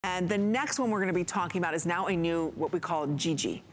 And the next one we're gonna be talking about is now a new, what we call Gigi.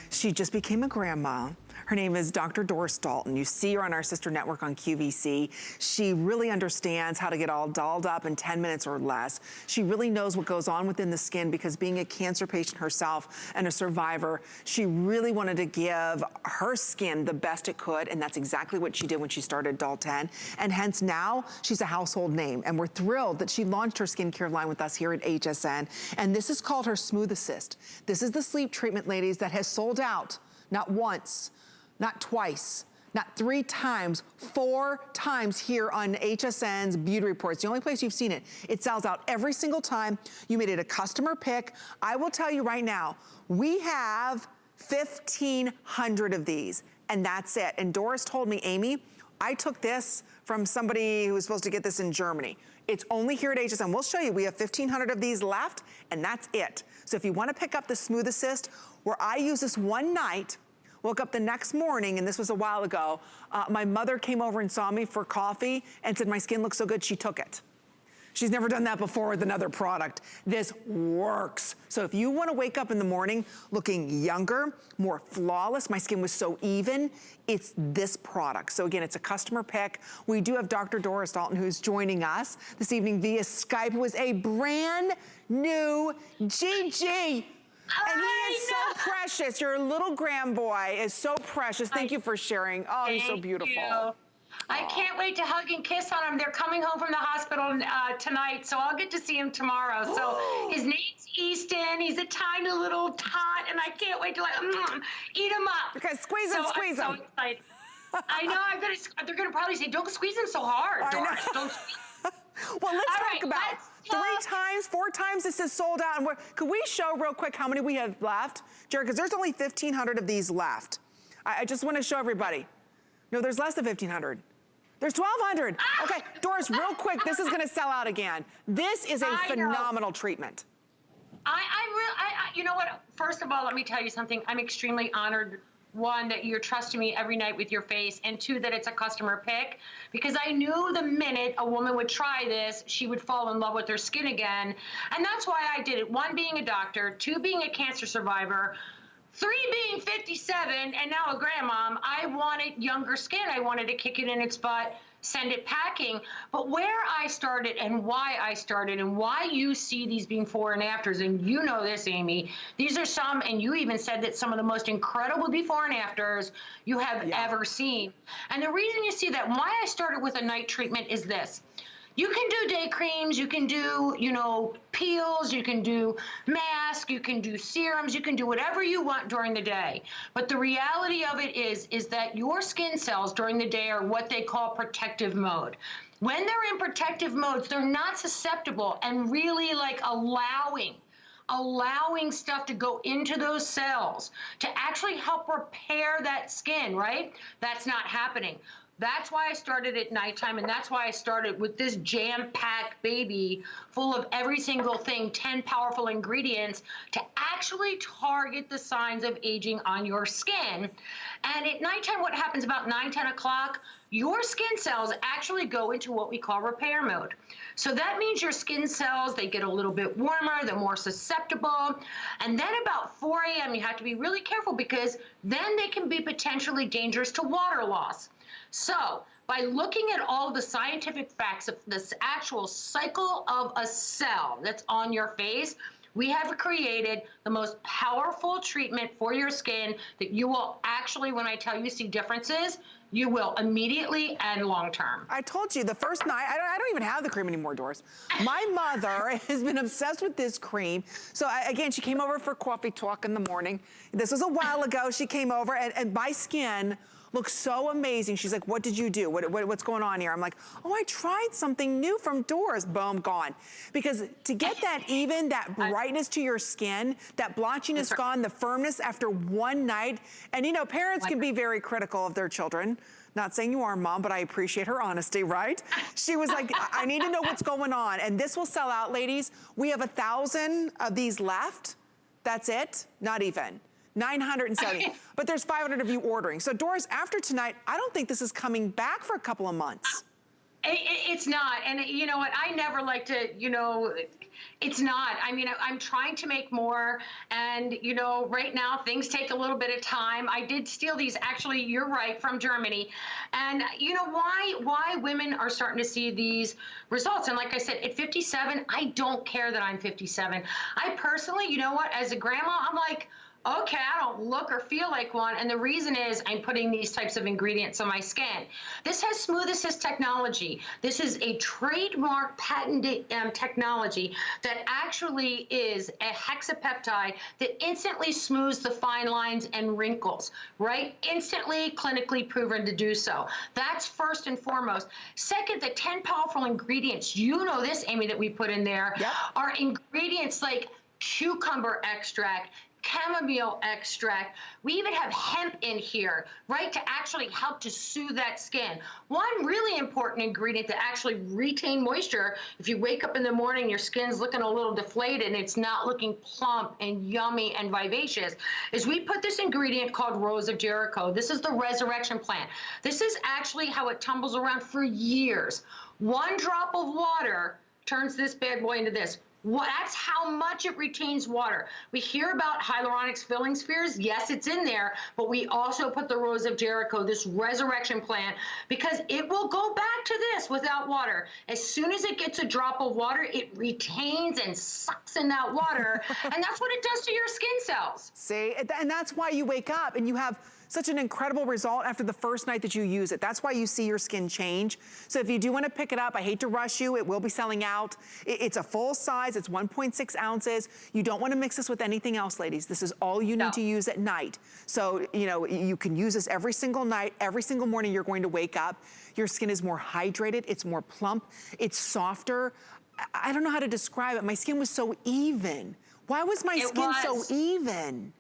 She just became a grandma. Her name is Dr. Doris Dalton. You see her on our sister network on QVC. She really understands how to get all dolled up in 10 minutes or less. She really knows what goes on within the skin because being a cancer patient herself and a survivor, she really wanted to give her skin the best it could, and that's exactly what she did when she started Doll 10. And hence now, she's a household name. And we're thrilled that she launched her skincare line with us here at HSN. And this is called her SmoothAssist. This is the sleep treatment, ladies, that has sold out not once, not twice, not 3 times, 4 times here on HSN's Beauty Report. It's the only place you've seen it. It sells out every single time. You made it a customer pick. I will tell you right now, we have 1,500 of these, and that's it. And Doris told me, Amy, I took this from somebody who was supposed to get this in Germany. It's only here at HSN. We'll show you, we have 1,500 of these left, and that's it. So if you wanna pick up the SmoothAssist, where I use this one night, woke up the next morning, and this was a while ago, my mother came over and saw me for coffee and said my skin looks so good, she took it. She's never done that before with another product. This works. So if you wanna wake up in the morning looking younger, more flawless, my skin was so even, it's this product. So again, it's a customer pick. We do have Dr. Doris Dalton who's joining us this evening via Skype, who is a brand new Gigi. And he is so precious. Your little grand boy is so precious. Thank you for sharing. Oh, he's so beautiful. You. I can't wait to hug and kiss on him. They're coming home from the hospital tonight, so I'll get to see him tomorrow. So his name's Easton. He's a tiny little tot, and I can't wait to eat him up. Okay, squeeze him, squeeze him. I'm so excited. I know. They're gonna probably say, "Don't squeeze him so hard, Doris. Don't squeeze." Well, let's talk about 3 times, 4 times this is sold out. And could we show real quick how many we have left? Jerry, because there's only 1,500 of these left. I just want to show everybody. No, there's less than 1,500. There's 1,200. Okay, Doris, real quick, this is going to sell out again. This is a phenomenal treatment. You know what? First of all, let me tell you something. I'm extremely honored. 1, that you're trusting me every night with your face, and 2, that it's a customer pick, because I knew the minute a woman would try this, she would fall in love with her skin again. And that's why I did it. 1, being a doctor, 2, being a cancer survivor, 3, being 57, and now a grandmom. I wanted younger skin. I wanted to kick it in its butt, send it packing. But where I started and why you see these before and afters, and you know this, Amy, these are some, and you even said that some of the most incredible before and afters you have ever seen. And the reason you see that, why I started with a night treatment is this. You can do day creams, you can do, peels, you can do masks, you can do serums, you can do whatever you want during the day. But the reality of it is that your skin cells during the day are what they call protective mode. When they're in protective modes, they're not susceptible and really allowing stuff to go into those cells to actually help repair that skin, right? That's not happening. That's why I started at nighttime, and that's why I started with this jam-packed baby full of every single thing, 10 powerful ingredients to actually target the signs of aging on your skin. And at nighttime, what happens about 9, 10 o'clock, your skin cells actually go into what we call repair mode. So that means your skin cells, they get a little bit warmer, they're more susceptible. And then about 4 a.m., you have to be really careful because then they can be potentially dangerous to water loss. So by looking at all the scientific facts of this actual cycle of a cell that's on your face, we have created the most powerful treatment for your skin that you will actually, when I tell you see differences, you will immediately and long term. I told you the first night, I don't even have the cream anymore, Doris. My mother has been obsessed with this cream. So again, she came over for coffee talk in the morning. This was a while ago. She came over and my skin looks so amazing. She's like, what did you do? What's going on here? I'm like, oh, I tried something new from Doris. Boom, gone. Because to get that even, that brightness to your skin, that blotchiness gone, the firmness after one night. And parents can be very critical of their children. Not saying you are, Mom, but I appreciate her honesty, right? She was like, I need to know what's going on. And this will sell out, ladies. We have 1,000 of these left. That's it, not even. 970, but there's 500 of you ordering. So Doris, after tonight, I don't think this is coming back for a couple of months. It's not. And you know what? I never like to, it's not. I mean, I'm trying to make more. And, right now things take a little bit of time. I did steal these, actually, you're right, from Germany. And you know why women are starting to see these results. And like I said, at 57, I don't care that I'm 57. I personally, you know what, as a grandma, I'm like, okay, I don't look or feel like one. And the reason is I'm putting these types of ingredients on my skin. This has SmoothAssist technology. This is a trademark patented technology that actually is a hexapeptide that instantly smooths the fine lines and wrinkles, right? Instantly clinically proven to do so. That's first and foremost. Second, the 10 powerful ingredients, you know this, Amy, that we put in there, are ingredients like cucumber extract, chamomile extract. We even have hemp in here, right, to actually help to soothe that skin. One really important ingredient to actually retain moisture, if you wake up in the morning, your skin's looking a little deflated and it's not looking plump and yummy and vivacious, is we put this ingredient called Rose of Jericho. This is the resurrection plant. This is actually how it tumbles around for years. One drop of water turns this bad boy into this. That's how much it retains water. We hear about hyaluronic filling spheres. Yes, it's in there, but we also put the Rose of Jericho, this resurrection plant, because it will go back to this without water. As soon as it gets a drop of water, it retains and sucks in that water, and that's what it does to your skin cells. See, and that's why you wake up and you have such an incredible result after the first night that you use it. That's why you see your skin change. So if you do want to pick it up, I hate to rush you, it will be selling out. It's a full size, it's 1.6 ounces. You don't want to mix this with anything else, ladies. This is all you need to use at night. So, you can use this every single night, every single morning you're going to wake up. Your skin is more hydrated, it's more plump, it's softer. I don't know how to describe it. My skin was so even. Why was my skin so even?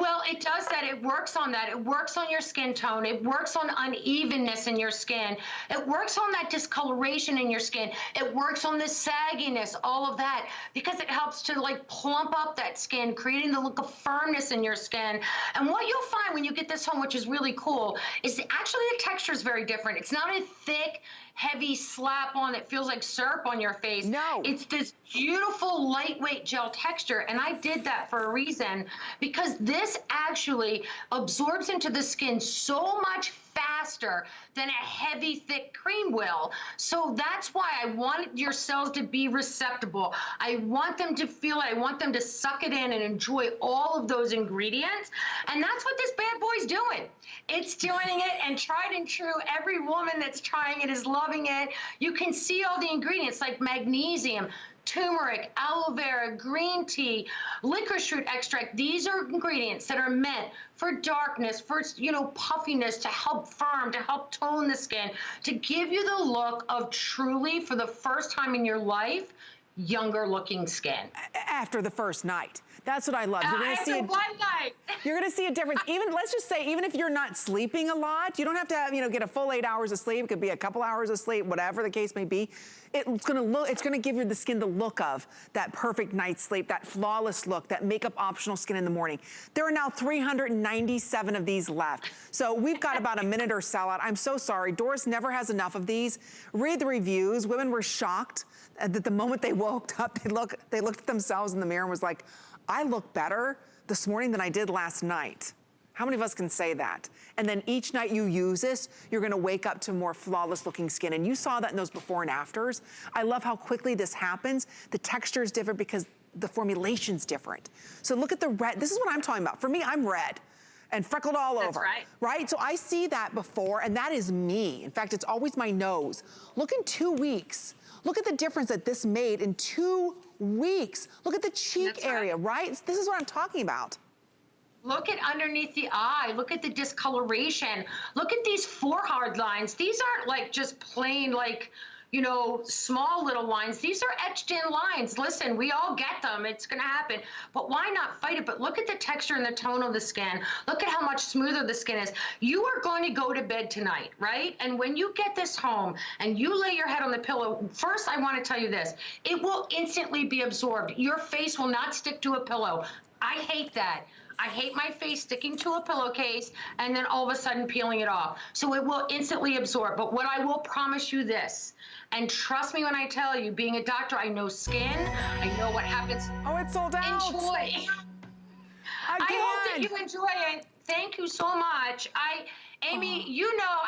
Well, it does that. It works on that. It works on your skin tone. It works on unevenness in your skin. It works on that discoloration in your skin. It works on the sagginess, all of that, because it helps to like plump up that skin, creating the look of firmness in your skin. And what you'll find when you get this home, which is really cool, is actually the texture is very different. It's not a thick, heavy slap on that feels like syrup on your face. No. It's this beautiful lightweight gel texture, and I did that for a reason, because this actually absorbs into the skin so much faster than a heavy, thick cream will. So that's why I want your cells to be receptible. I want them to feel it. I want them to suck it in and enjoy all of those ingredients. And that's what this bad boy's doing. It's doing it, and tried and true. Every woman that's trying it is loving it. You can see all the ingredients like magnesium, turmeric, aloe vera, green tea, licorice root extract. These are ingredients that are meant for darkness, for, puffiness, to help firm, to help tone the skin, to give you the look of truly, for the first time in your life, younger looking skin. After the first night. That's what I love. You're gonna see one night. You're gonna see a difference. Let's just say, even if you're not sleeping a lot, you don't have to have, get a full 8 hours of sleep. It could be a couple hours of sleep, whatever the case may be. It's gonna give the skin the look of that perfect night's sleep, that flawless look, that makeup optional skin in the morning. There are now 397 of these left. So we've got about a minute or sellout. I'm so sorry. Doris never has enough of these. Read the reviews. Women were shocked that the moment they woke up, they looked at themselves in the mirror and was like, I look better this morning than I did last night. How many of us can say that? And then each night you use this, you're gonna wake up to more flawless looking skin. And you saw that in those before and afters. I love how quickly this happens. The texture is different because the formulation's different. So look at the red. This is what I'm talking about. For me, I'm red and freckled all over. That's right? So I see that before, and that is me. In fact, it's always my nose. Look in 2 weeks. Look at the difference that this made in 2 weeks. Look at the cheek area, right? This is what I'm talking about. Look at underneath the eye. Look at the discoloration. Look at these forehead lines. These aren't like just plain small little lines. These are etched in lines. Listen, we all get them. It's going to happen. But why not fight it? But look at the texture and the tone of the skin. Look at how much smoother the skin is. You are going to go to bed tonight, right? And when you get this home and you lay your head on the pillow, first I want to tell you this. It will instantly be absorbed. Your face will not stick to a pillow. I hate that. I hate my face sticking to a pillowcase and then all of a sudden peeling it off. So it will instantly absorb. But what I will promise you this, and trust me when I tell you, being a doctor, I know skin, I know what happens. Oh, it's sold out. Enjoy. I hope that you enjoy it. Thank you so much. Amy, you know,